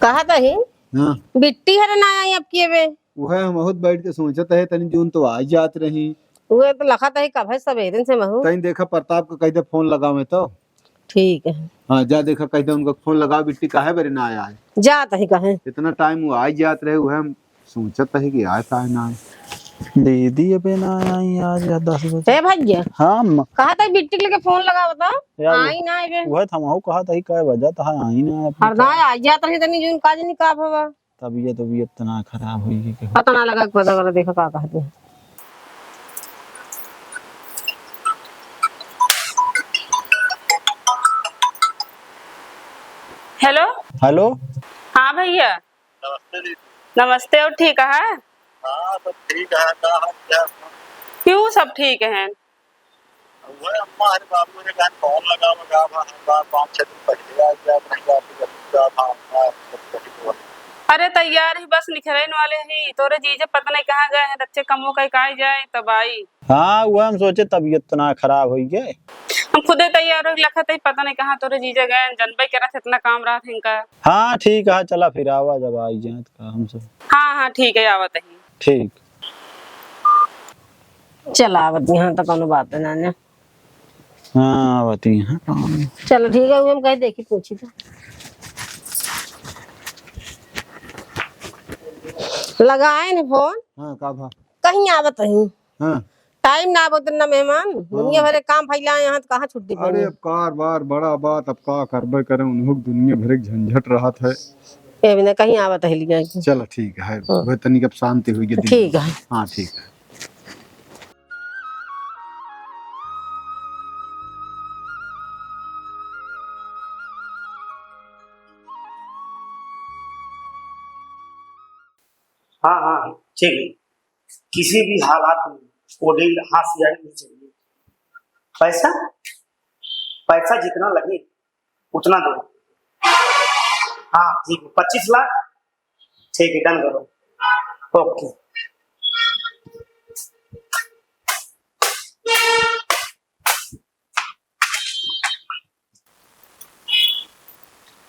कहा था ही हाँ बिट्टी हरे ना आई अब किए वे वह हम बहुत बैठ के सोचत है तनी जून तो आ जात रही। वो तो लखा था ही कब है सब दिन से महू। तनी देखा प्रताप का कहीं फोन लगावे तो। ठीक है हाँ जा देखा कहीं उनका फोन लगा बिट्टी काहे बरे ना आया है। जात ही कहे इतना टाइम वो आ जात रहे वह हम सोचत है कि आए काहे ना आए। दीदी अबे ना आई आज 10 बजे। हे भैया हाँ कहा था बिट्टी के लेके फोन लगा बता यार आई ना आवे वह थमाऊ कहा था कै बजा था आई ना हर ना आ जात रही तनी जून काज नहीं का भवा तबीयत इतना खराब हुई कि पता ना लगा पता कर देखा का कहते हैं। हेलो हेलो हाँ भैया नमस्ते। नमस्ते। और ठीक है? हाँ सब ठीक है। क्या क्यों सब ठीक है? वो अम्मा हरे बाबू ने कहा फोन लगा लगा बार 5-6 दिन पहले आ गया नहीं आपकी जब था अम्मा। अरे तैयार ही बस निखरन वाले ही तोरे जीजे पता नहीं कहाँ गए हैं बच्चे कमो कहीं काहे जाए तब आई। हाँ वह हम सोचे तबीयत इतना खराब हुई है। हम खुदे तैयार हो लखा थे पता नहीं कहाँ तोरे जीजे गए जनबे करा था इतना काम रहा था इनका। हाँ ठीक है चला फिर आवा जब आई जाए तो हम सब। हाँ हाँ ठीक है आवत ही। ठीक चला आवत यहाँ तो कोनो बात है ना हाँ आवती है। चलो ठीक है वो हम कहीं देखी पूछी तो लगाए ने फोन हाँ का भा कहीं आवत ही हाँ टाइम ना आवत ना मेहमान दुनिया भरे काम फैलाए यहाँ तो कहाँ छुट्टी अरे पड़ी अब कार बार बड़ा बात अब का करबे करे उन्हों दुनिया भर एक झंझट रहा है। ए बिना कहीं आवत है लिया चलो ठीक है वह तनिक अब शांति हुई है। ठीक है हाँ ठीक है। हाँ हाँ ठीक है। किसी भी हालात में वो डील हाथ से जानी नहीं चाहिए। पैसा पैसा जितना लगे उतना दो। हाँ ठीक है 25 लाख ठीक है डन करो। ओके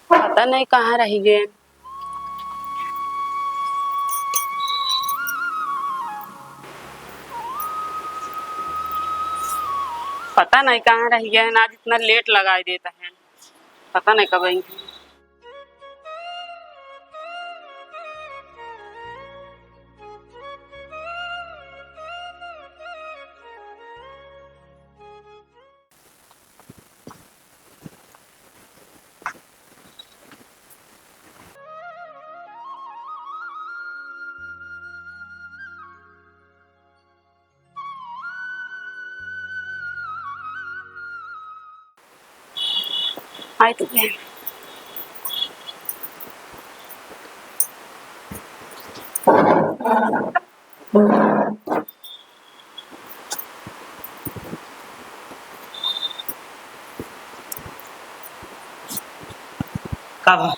पता नहीं कहाँ रह गए। पता नहीं कहाँ रह गए हैं आज इतना लेट लगाई देता है पता नहीं कब आएंगे। आई तो गए। कब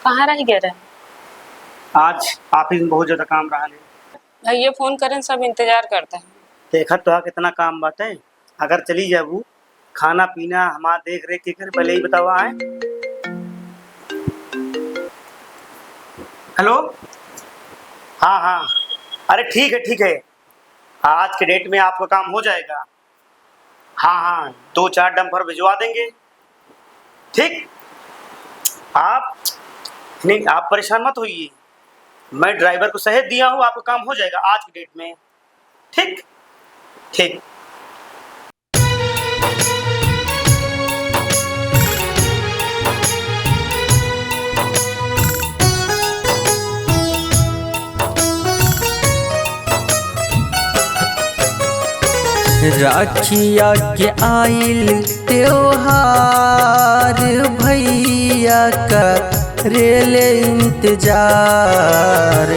कहाँ रह गए रहे? आज ऑफिस में बहुत ज्यादा काम रहा है। भैया फोन करें सब इंतजार करते हैं। देखा तो है कितना काम बात है। अगर चली जाबू खाना पीना हमारा देख रेख के कर पहले ही बतावा है। हेलो हाँ हाँ अरे ठीक है आज के डेट में आपका काम हो जाएगा। हाँ हाँ 2-4 डंपर भिजवा देंगे। ठीक आप नहीं आप परेशान मत होइए मैं ड्राइवर को सहेज दिया हूँ आपका काम हो जाएगा आज की डेट में। ठीक ठीक राखिया के आइल त्योहार भैया का रेले इंतजार।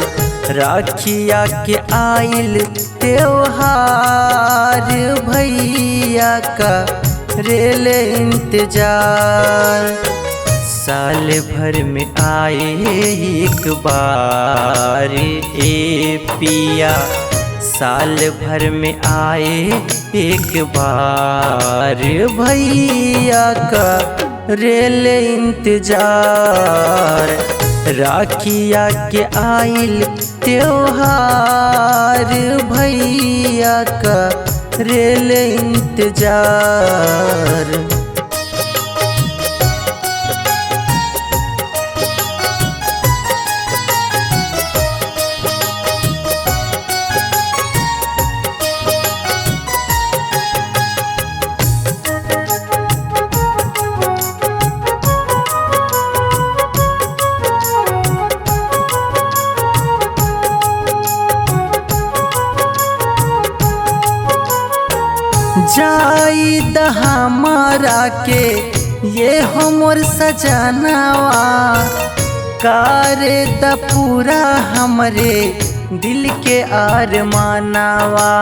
राखिया के आइल त्योहार भैया का रेले इंतजार। साल भर में आए एक बार ए पिया साल भर में आए एक बार भैया का रेल इंतजार, राखिया के आइल त्योहार, भैया का रेल इंतजार। जाई द हमारा के ये हमर सजनावा, करे द पूरा हमरे दिल के अरमानवा।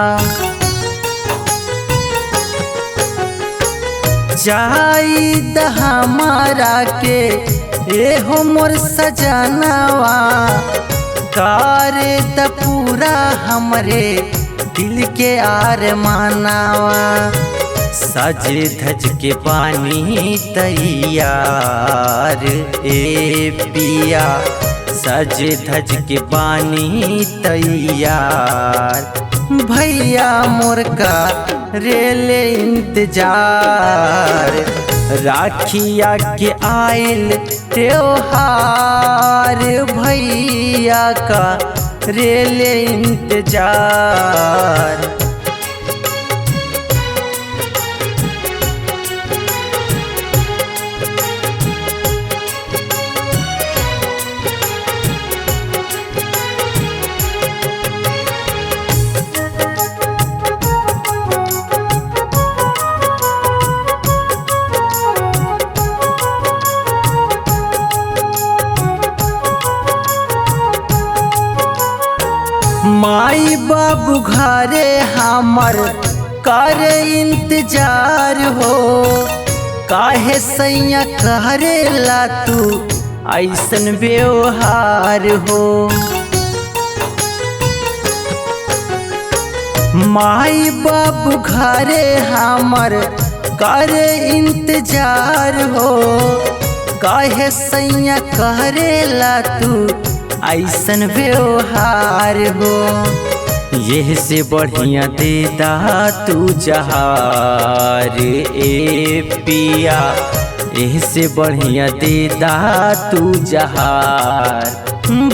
जाई द हमारा के ये हमर सजनावा, करे द पूरा हमरे दिल के अरमानवा। सज धज के पानी तैयार ए पिया, सज धज के पानी तैयार, भैया मोर का रेल इंतजार, राखिया के आइल त्योहार, भैया का रेल इंतजार। माई बाबू घरे हमर करे इंतजार हो, काहे सैया करेला तू ऐसन व्यवहार हो। माई बाबू घरे हमर करे इंतजार हो, काहे सैया करेला तू ऐसन व्यवहार हो। यह से बढ़िया देता तू जहार ए पिया, यह से बढ़िया देता तू जहार,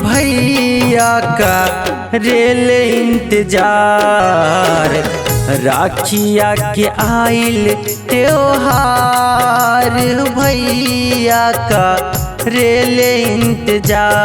भैया का रेल इंतजार, राखिया के आइल त्योहार, भैया का रेल इंतजार।